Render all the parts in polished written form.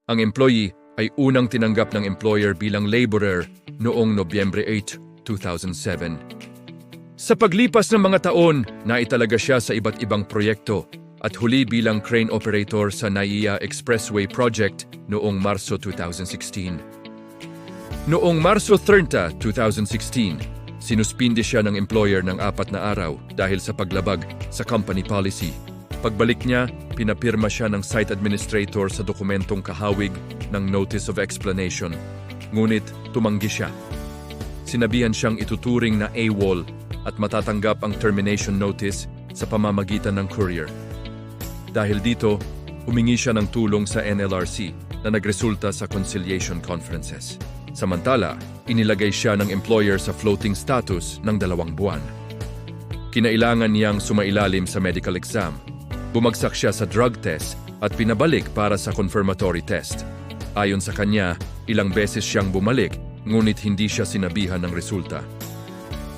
Ang employee ay unang tinanggap ng employer bilang laborer noong Nobyembre 8, 2007. Sa paglipas ng mga taon, naitalaga siya sa iba't ibang proyekto at huli bilang crane operator sa NAIA Expressway Project noong Marso 2016. Noong Marso 30, 2016, sinuspindi siya ng employer ng 4 na araw dahil sa paglabag sa company policy. Pagbalik niya, pinapirma siya ng site administrator sa dokumentong kahawig ng Notice of Explanation. Ngunit tumanggi siya. Sinabihan siyang ituturing na AWOL at matatanggap ang termination notice sa pamamagitan ng courier. Dahil dito, humingi siya ng tulong sa NLRC na nagresulta sa conciliation conferences. Samantala, inilagay siya ng employer sa floating status ng 2 buwan. Kinailangan niyang sumailalim sa medical exam. Bumagsak siya sa drug test at pinabalik para sa confirmatory test. Ayon sa kanya, ilang beses siyang bumalik ngunit hindi siya sinabihan ng resulta.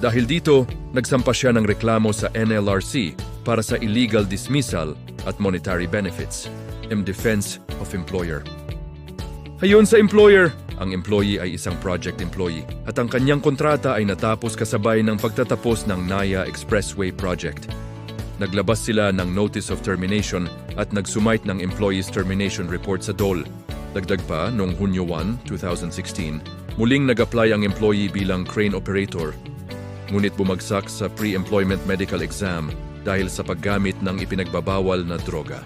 Dahil dito, nagsampa siya ng reklamo sa NLRC para sa illegal dismissal at monetary benefits in defense of employer. Ayon sa employer, ang employee ay isang project employee at ang kanyang kontrata ay natapos kasabay ng pagtatapos ng NAIA Expressway Project. Naglabas sila ng Notice of Termination at nagsumite ng Employee's Termination Report sa DOL. Dagdag pa, noong Hunyo 1, 2016, muling nag-apply ang employee bilang crane operator, ngunit bumagsak sa pre-employment medical exam dahil sa paggamit ng ipinagbabawal na droga.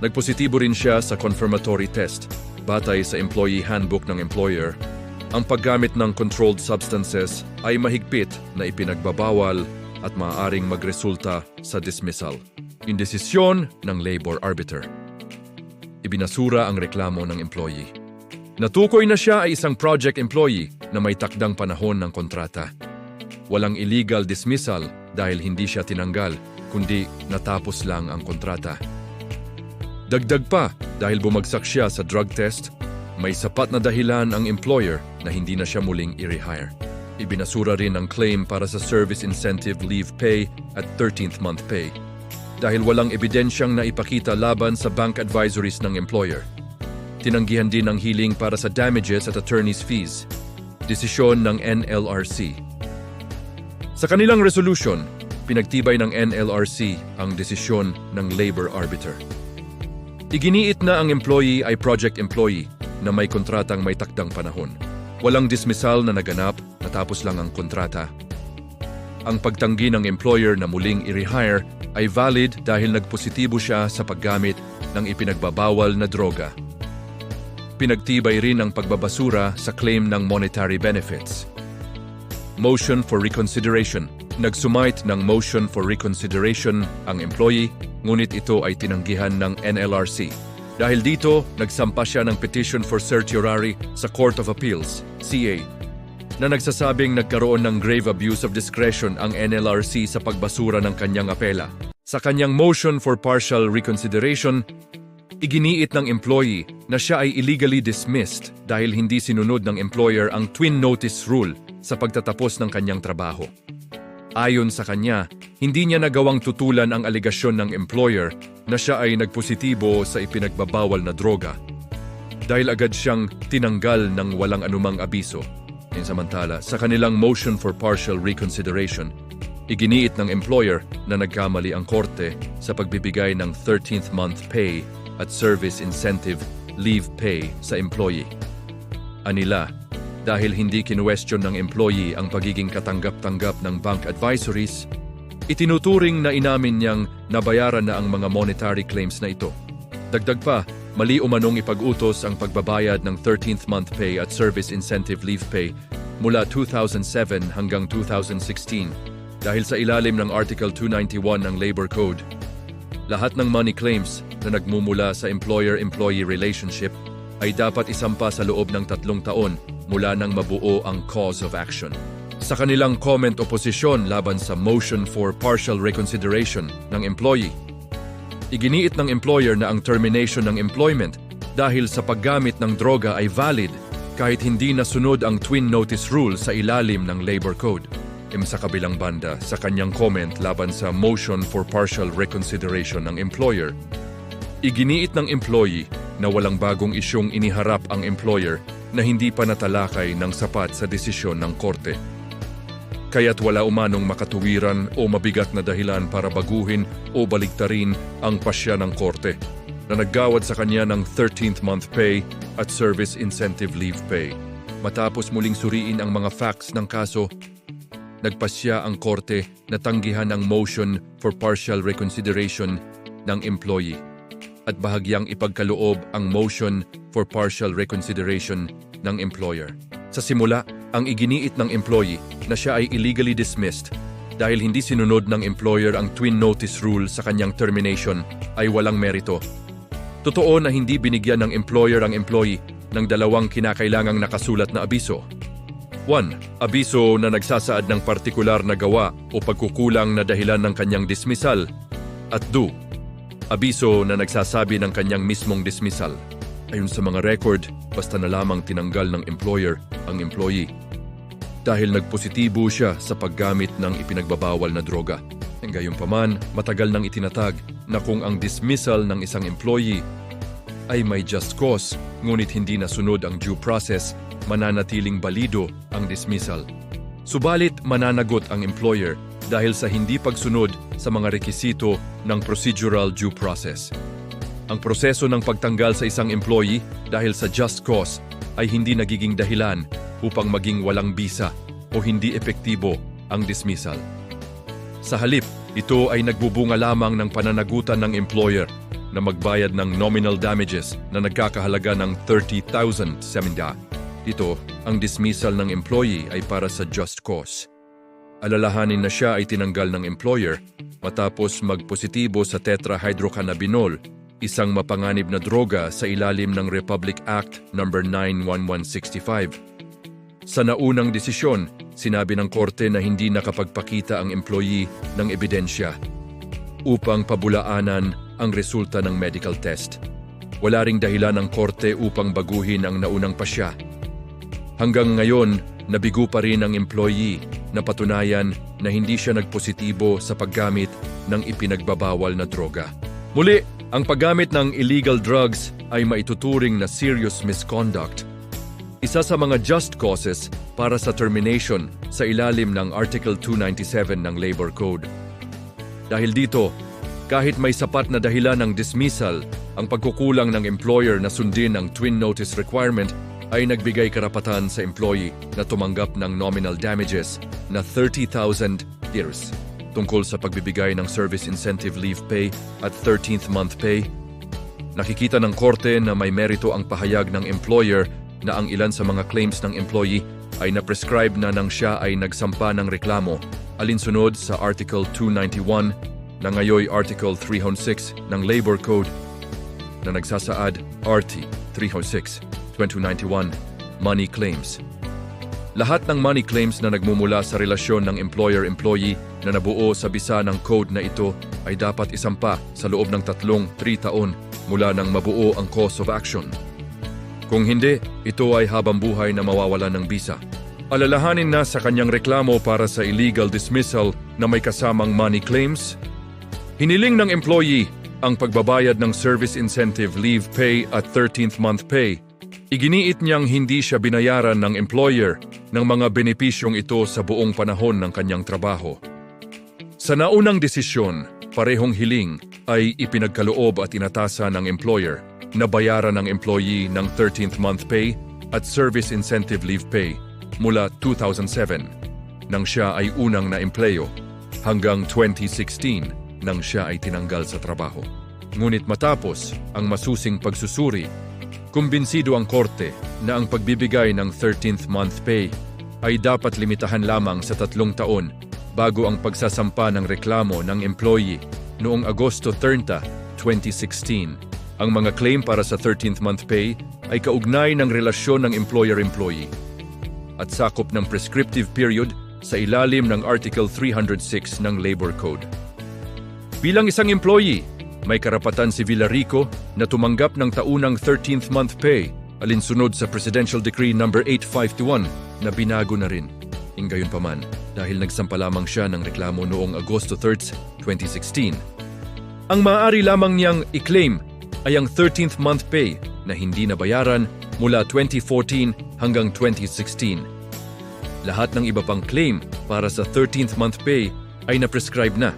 Nagpositibo rin siya sa confirmatory test. Batay sa employee handbook ng employer, ang paggamit ng controlled substances ay mahigpit na ipinagbabawal at maaaring magresulta sa dismissal, indesisyon ng labor arbiter. Ibinasura ang reklamo ng employee. Natukoy na siya ay isang project employee na may takdang panahon ng kontrata. Walang illegal dismissal dahil hindi siya tinanggal, kundi natapos lang ang kontrata. Dagdag pa, dahil bumagsak siya sa drug test, may sapat na dahilan ang employer na hindi na siya muling i-rehire. Ibinasura rin ang claim para sa Service Incentive Leave Pay at 13th month pay dahil walang ebidensyang naipakita laban sa bank advisories ng employer. Tinanggihan din ang hiling para sa damages at attorney's fees, desisyon ng NLRC. Sa kanilang resolution, pinagtibay ng NLRC ang desisyon ng labor arbiter. Iginiit na ang employee ay project employee na may kontratang may takdang panahon. Walang dismissal na naganap, natapos lang ang kontrata. Ang pagtanggi ng employer na muling i-rehire ay valid dahil nagpositibo siya sa paggamit ng ipinagbabawal na droga. Pinagtibay rin ang pagbabasura sa claim ng monetary benefits. Motion for reconsideration. Nagsumite ng motion for reconsideration ang employee, ngunit ito ay tinanggihan ng NLRC. Dahil dito, nagsampa siya ng petition for certiorari sa Court of Appeals, CA, na nagsasabing nagkaroon ng grave abuse of discretion ang NLRC sa pagbasura ng kanyang apela. Sa kanyang motion for partial reconsideration, iginiit ng employee na siya ay illegally dismissed dahil hindi sinunod ng employer ang twin notice rule sa pagtatapos ng kanyang trabaho. Ayon sa kanya, hindi niya nagawang tutulan ang alegasyon ng employer na siya ay nagpositibo sa ipinagbabawal na droga dahil agad siyang tinanggal ng walang anumang abiso. Samantala, sa kanilang motion for partial reconsideration, iginiit ng employer na nagkamali ang korte sa pagbibigay ng 13th month pay at service incentive leave pay sa employee. Anila, dahil hindi kinuwestiyon ng employee ang pagiging katanggap-tanggap ng bank advisories, itinuturing na inamin niyang nabayaran na ang mga monetary claims na ito. Dagdag pa, mali umanong ipag-utos ang pagbabayad ng 13th month pay at service incentive leave pay mula 2007 hanggang 2016 dahil sa ilalim ng Article 291 ng Labor Code. Lahat ng money claims na nagmumula sa employer-employee relationship ay dapat isampa sa loob ng 3 taon mula nang mabuo ang cause of action. Sa kanilang comment oposisyon laban sa motion for partial reconsideration ng employee, iginiit ng employer na ang termination ng employment dahil sa paggamit ng droga ay valid kahit hindi nasunod ang twin notice rule sa ilalim ng Labor Code. Sa kabilang banda, sa kanyang comment laban sa motion for partial reconsideration ng employer, iginiit ng employee na walang bagong isyong iniharap ang employer na hindi pa natalakay ng sapat sa desisyon ng korte. Kaya't wala umanong makatuwiran o mabigat na dahilan para baguhin o baligtarin ang pasya ng korte na naggawad sa kanya ng 13th month pay at service incentive leave pay. Matapos muling suriin ang mga facts ng kaso, nagpasya ang korte na tanggihan ang motion for partial reconsideration ng employee at bahagyang ipagkaloob ang motion for partial reconsideration ng employer. Sa simula, ang iginiit ng employee na siya ay illegally dismissed dahil hindi sinunod ng employer ang twin notice rule sa kanyang termination ay walang merito. Totoo na hindi binigyan ng employer ang employee ng dalawang kinakailangang nakasulat na abiso. 1. Abiso na nagsasaad ng partikular na gawa o pagkukulang na dahilan ng kanyang dismissal. At 2. Abiso na nagsasabi ng kanyang mismong dismissal. Ayon sa mga record, basta na lamang tinanggal ng employer ang employee dahil nagpositibo siya sa paggamit ng ipinagbabawal na droga. Gayunpaman, matagal nang itinatag na kung ang dismissal ng isang employee ay may just cause, ngunit hindi nasunod ang due process, mananatiling balido ang dismissal. Subalit mananagot ang employer dahil sa hindi pagsunod sa mga rekisito ng procedural due process. Ang proseso ng pagtanggal sa isang employee dahil sa just cause ay hindi nagiging dahilan upang maging walang bisa o hindi epektibo ang dismissal. Sa halip, ito ay nagbubunga lamang ng pananagutan ng employer na magbayad ng nominal damages na nagkakahalaga ng 30,000 semda. Dito, ang dismissal ng employee ay para sa just cause. Alalahanin na siya ay tinanggal ng employer matapos magpositibo sa tetrahydrocannabinol, isang mapanganib na droga sa ilalim ng Republic Act No. 91165. Sa naunang desisyon, sinabi ng korte na hindi nakapagpakita ang employee ng ebidensya upang pabulaanan ang resulta ng medical test. Wala ring dahilan ng korte upang baguhin ang naunang pasya. Hanggang ngayon, nabigo pa rin ang employee na patunayan na hindi siya nagpositibo sa paggamit ng ipinagbabawal na droga. Muli, ang paggamit ng illegal drugs ay maituturing na serious misconduct. Isa sa mga just causes para sa termination sa ilalim ng Article 297 ng Labor Code. Dahil dito, kahit may sapat na dahilan ng dismissal, ang pagkukulang ng employer na sundin ang twin notice requirement ay nagbigay karapatan sa employee na tumanggap ng nominal damages na 30,000 years. Tungkol sa pagbibigay ng service incentive leave pay at 13th month pay, nakikita ng korte na may merito ang pahayag ng employer na ang ilan sa mga claims ng employee ay na-prescribe na nang siya ay nagsampa ng reklamo alinsunod sa Article 291 na ngayoy Article 306 ng Labor Code na nagsasaad RT 306/2091 money claims. Lahat ng money claims na nagmumula sa relasyon ng employer-employee na nabuo sa bisa ng code na ito ay dapat isampa sa loob ng 3 taon mula nang mabuo ang cause of action. Kung hindi, ito ay habang buhay na mawawalan ng bisa. Alalahanin na sa kanyang reklamo para sa illegal dismissal na may kasamang money claims, hiniling ng employee ang pagbabayad ng service incentive leave pay at 13th month pay. Iginiit niyang hindi siya binayaran ng employer ng mga benepisyong ito sa buong panahon ng kanyang trabaho. Sa naunang desisyon, parehong hiling ay ipinagkaloob at inatasan ng employer na bayaran ng employee ng 13th month pay at service incentive leave pay mula 2007 nang siya ay unang na-empleyo hanggang 2016 nang siya ay tinanggal sa trabaho. Ngunit matapos ang masusing pagsusuri, kumbinsido ang korte na ang pagbibigay ng 13th month pay ay dapat limitahan lamang sa 3 taon bago ang pagsasampa ng reklamo ng employee noong Agosto 30, 2016. Ang mga claim para sa 13th month pay ay kaugnay ng relasyon ng employer-employee at sakop ng prescriptive period sa ilalim ng Article 306 ng Labor Code. Bilang isang employee, may karapatan si Villarico na tumanggap ng taunang 13th month pay alinsunod sa Presidential Decree No. 8521 na binago na rin. Gayunpaman, dahil nagsampa lamang siya ng reklamo noong Agosto 3, 2016. Ang maaari lamang niyang i-claim ay ang 13th month pay na hindi nabayaran mula 2014 hanggang 2016. Lahat ng iba pang claim para sa 13th month pay ay na-prescribe na.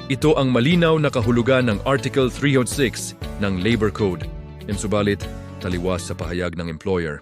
Ito ang malinaw na kahulugan ng Article 306 ng Labor Code. Subalit, taliwas sa pahayag ng employer.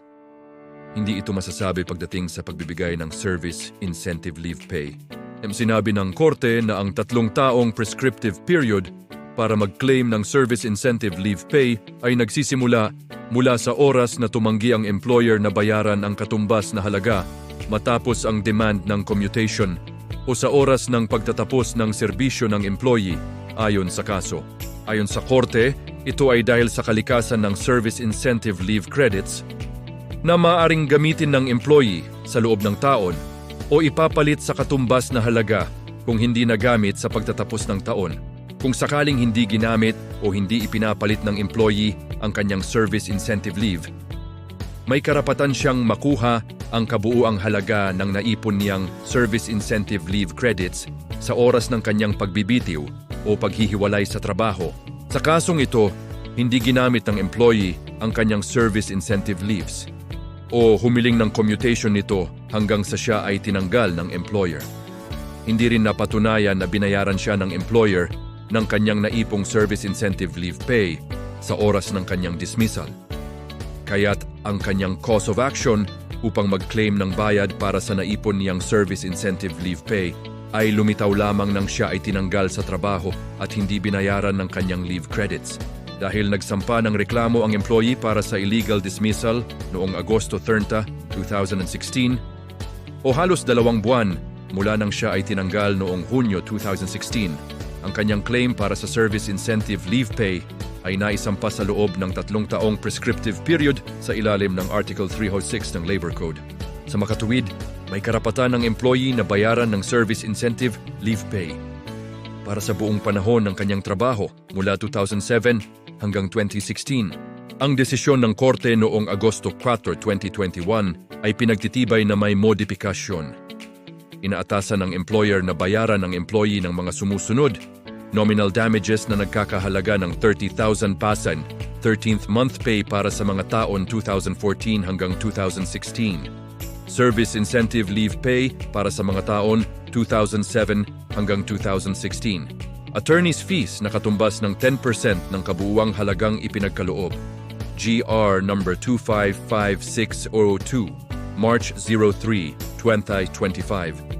Hindi ito masasabi pagdating sa pagbibigay ng Service Incentive Leave Pay. Sinabi ng korte na ang 3 taong prescriptive period para mag-claim ng Service Incentive Leave Pay ay nagsisimula mula sa oras na tumanggi ang employer na bayaran ang katumbas na halaga matapos ang demand ng commutation o sa oras ng pagtatapos ng serbisyo ng employee ayon sa kaso. Ayon sa korte, ito ay dahil sa kalikasan ng Service Incentive Leave Credits na maaaring gamitin ng employee sa loob ng taon o ipapalit sa katumbas na halaga kung hindi nagamit sa pagtatapos ng taon. Kung sakaling hindi ginamit o hindi ipinapalit ng employee ang kanyang service incentive leave, may karapatan siyang makuha ang kabuuang halaga ng naipon niyang service incentive leave credits sa oras ng kanyang pagbibitiw o paghihiwalay sa trabaho. Sa kasong ito, hindi ginamit ng employee ang kanyang service incentive leaves o humiling ng commutation nito hanggang sa siya ay tinanggal ng employer. Hindi rin napatunayan na binayaran siya ng employer ng kanyang naipong service incentive leave pay sa oras ng kanyang dismissal. Kaya't ang kanyang cause of action upang mag-claim ng bayad para sa naipon niyang service incentive leave pay ay lumitaw lamang nang siya ay tinanggal sa trabaho at hindi binayaran ng kanyang leave credits. Dahil nagsampa ng reklamo ang employee para sa illegal dismissal noong Agosto 30, 2016 o halos 2 buwan mula nang siya ay tinanggal noong Hunyo 2016, ang kanyang claim para sa service incentive leave pay ay naisampa sa loob ng 3 taong prescriptive period sa ilalim ng Article 306 ng Labor Code. Sa makatuwid, may karapatan ng employee na bayaran ng service incentive leave pay para sa buong panahon ng kanyang trabaho mula 2007 hanggang 2016. Ang desisyon ng korte noong Agosto 4, 2021 ay pinagtitibay na may modifikasyon. Inaatasan ng employer na bayaran ng employee ng mga sumusunod: nominal damages na nagkakahalaga ng 30,000 pasan, 13th month pay para sa mga taon 2014 hanggang 2016. Service incentive leave pay para sa mga taon 2007 hanggang 2016. Attorney's fees na katumbas ng 10% ng kabuuang halagang ipinagkaloob. GR number 255602, March 03, 2025.